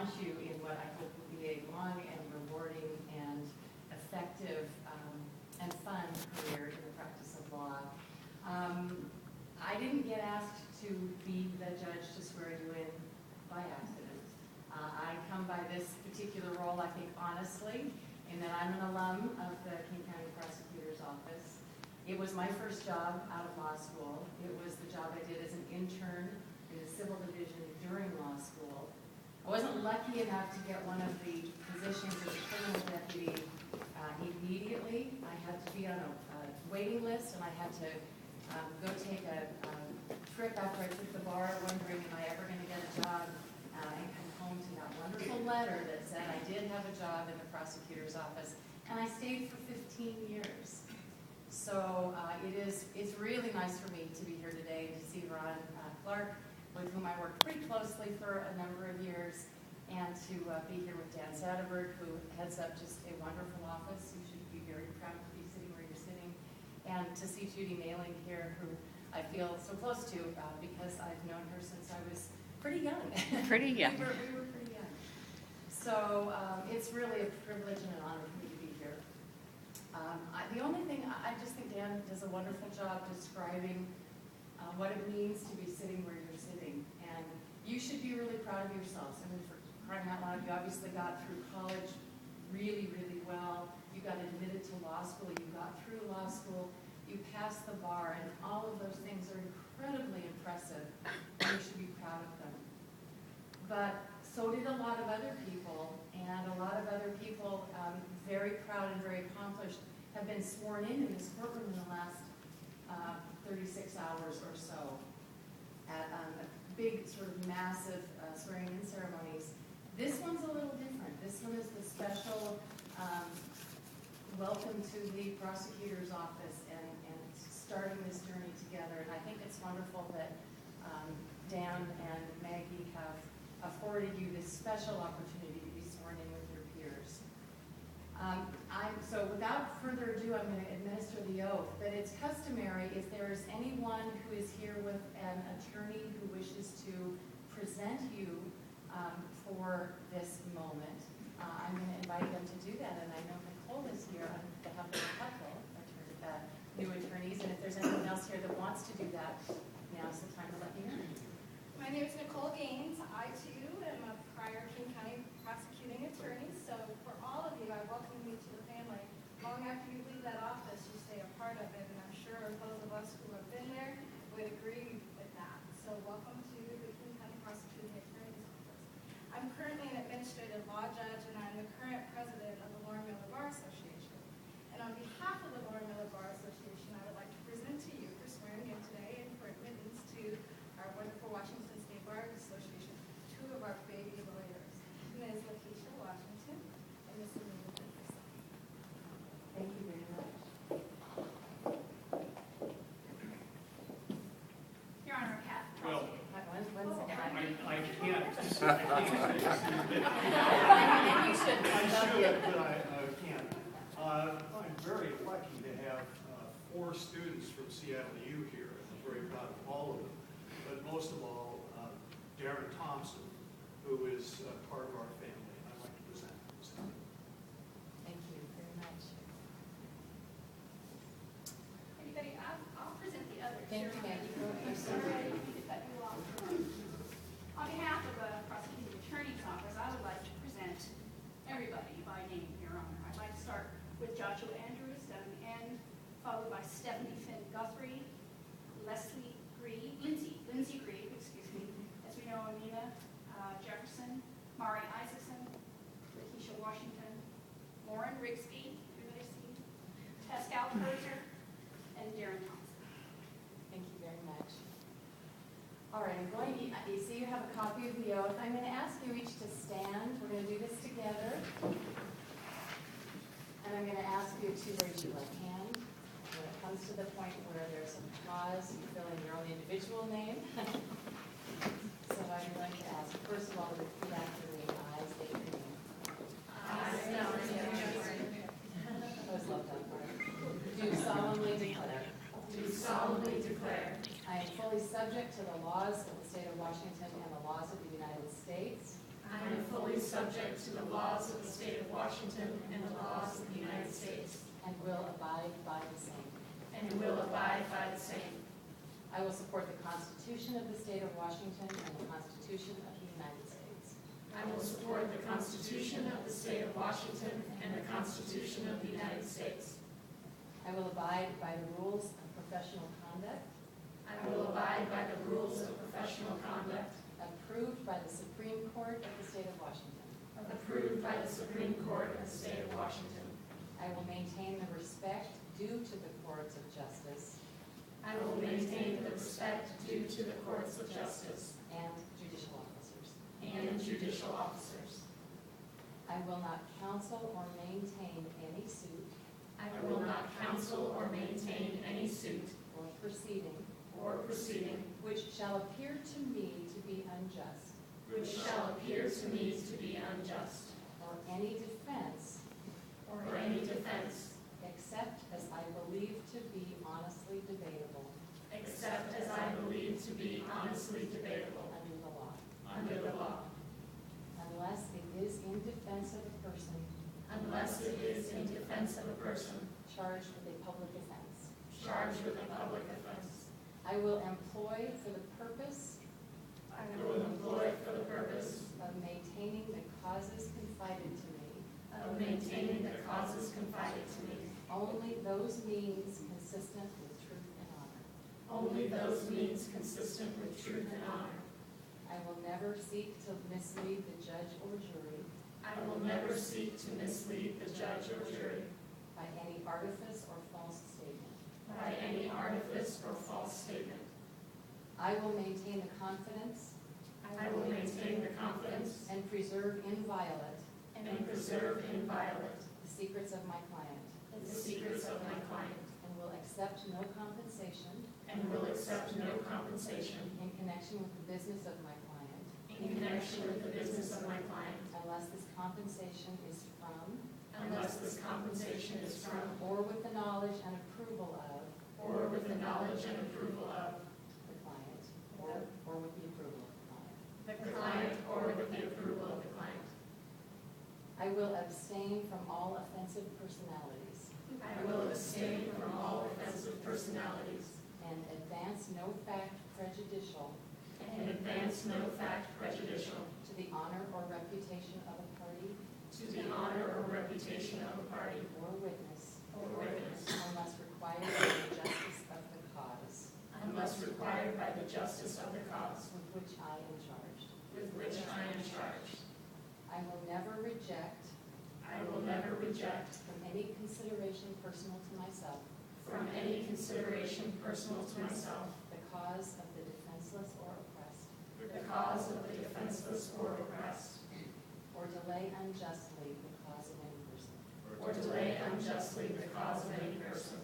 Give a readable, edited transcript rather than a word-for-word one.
launch you in what I hope will be a long and rewarding and effective and fun career in the practice of law. I didn't get asked to be the judge to swear you in by accident. I come by this particular role, I think, honestly, in that I'm an alum of the King County Prosecutor's Office. It was my first job out of law school. It was the job I did as an intern in the civil division during law school. I wasn't lucky enough to get one of the positions as a criminal deputy immediately. I had to be on a waiting list, and I had to go take a trip after I took the bar, wondering, am I ever going to get a job, and come home to that wonderful letter that said I did have a job in the prosecutor's office, and I stayed for 15 years. So it's really nice for me to be here today to see Ron Clark, with whom I worked pretty closely for a number of years, and to be here with Dan Satterberg, who heads up just a wonderful office. You should be very proud to be sitting where you're sitting, and to see Judy Mailing here, who I feel so close to because I've known her since I was pretty young. Pretty young. we were pretty young. So it's really a privilege and an honor for me to be here. The only thing, I just think Dan does a wonderful job describing what it means to be sitting where you're sitting. And you should be really proud of yourselves. I mean, for crying out loud, you obviously got through college really, really well. You got admitted to law school. You got through law school. You passed the bar, and all of those things are incredibly impressive, and you should be proud of them. But so did a lot of other people, and a lot of other people, very proud and very accomplished, have been sworn in this courtroom in the last 36 hours or so at big, sort of massive swearing-in ceremonies. This one's a little different. This one is the special welcome to the prosecutor's office and starting this journey together. And I think it's wonderful that Dan and Maggie have afforded you this special opportunity to be sworn in with your peers. So without further ado, I'm going to administer the oath. But it's customary, if there is anyone who is here with an attorney who wishes to present you for this moment, I'm going to invite them to do that. And I know Nicole is here on behalf of a couple new attorneys. And if there's anyone else here that wants to do that, now's the time to let me know. My name is Nicole Gaines. I, too, am a prior King County prosecuting attorney. So for all of you, I welcome you to the family. Long after you leave that office, you stay a part of it. And I'm sure those of us who have been there would agree with that. So welcome to the King County Prosecuting Attorney's Office. I'm currently an administrative law judge, and I'm the current president of the Lauren Miller Bar Association. And on behalf of the Lauren Miller Bar Association, I would like to present to you for swearing in today and for admittance to our wonderful Washington State Bar Association, two of our baby lawyers, Ms. Lakeisha Washington and Ms. Amanda Davis. Thank you very much. Your Honor, Kat. Well, One second. I can't. And you should. I should, but I can't. I'm very lucky to have 4 students from Seattle U here. I'm very proud of all of them. But most of all, Darren Thompson, who is part of our family. I'd like to present him. Thank you very much. Anybody? I'll present the others. Thank you, Maggie. I'm sorry to cut you off. On behalf of the Prosecuting Attorney's Office, I would like to present everybody by name, Your Honor. I'd like to start with Joshua Andrews, W.N., followed by Stephanie Finn Guthrie, Lindsay Grieve, as we know, Amina Jefferson, Mari Isaacson, Lakeisha Washington, Lauren Rigsby, everybody see, Pascal Kurzer, and Darren Thompson. Thank you very much. All right, you see you have a copy of the oath. I'm going to ask you each to stand. We're going to do this together. And I'm going to ask you to raise your right hand. When it comes to the point where there's a pause, you fill in your own individual name. So I'm going to ask, first of all, to repeat after me. I state your name. I always love that part. Do solemnly declare. Do solemnly declare. I am fully subject to the laws of the state of Washington and the laws of the United States. I am fully always subject to the laws of the state of Washington and the laws of the United States, and will abide by the same. and will abide by the same. I will support the Constitution of the state of Washington and the Constitution of the United States. I will support the Constitution of the state of Washington and the Constitution of the United States. I will abide by the rules of professional conduct I will abide by the rules of professional conduct approved by the Supreme Court of the state of Washington. approved by the Supreme Court of the state of Washington. I will maintain the respect due to the courts of justice I will maintain the respect due to the courts of justice and judicial officers. and judicial officers. I will not counsel or maintain any suit I will not counsel or maintain any suit or proceeding or proceeding which shall appear to me to be unjust, which shall appear to me to be unjust, or any defense or any defense, except as I believe to be honestly debatable except as I believe to be honestly debatable under the law, under the law, unless it is in defense of a person unless it is in defense of a person charged with a public offense. charged with a public offense. I will employ for the purpose I will employ for the purpose of maintaining the causes confided to me of maintaining the causes confided to me, only those means consistent with truth and honor. only those means consistent with truth and honor. I will never seek to mislead the judge or jury I will never seek to mislead the judge or jury by any artifice or false statement. by any artifice or false statement. I will maintain the confidence I will maintain the confidence and preserve inviolate and preserve inviolate the secrets of my client, the secrets of my client, and will accept no compensation and will accept no compensation in connection with the business of my client, in connection with the business of my client, unless this compensation is from unless this compensation is from or with the knowledge and approval of or with the knowledge and approval of the client, or with the approval of the client. the client or with the approval of the client. I will abstain from all offensive personalities I will abstain from all offensive personalities and advance no fact prejudicial and advance no fact prejudicial to the honor or reputation of a party to the honor or reputation of a party or witness, or witness, unless required by the justice of the cause unless required by the justice of the cause with which I am charged. with which I am charged. I will never reject, I will never reject from any consideration personal to myself, from any consideration personal to myself the cause of the defenseless or oppressed, the cause of the defenseless or oppressed, or delay unjustly the cause of any person. or delay unjustly the cause of any person,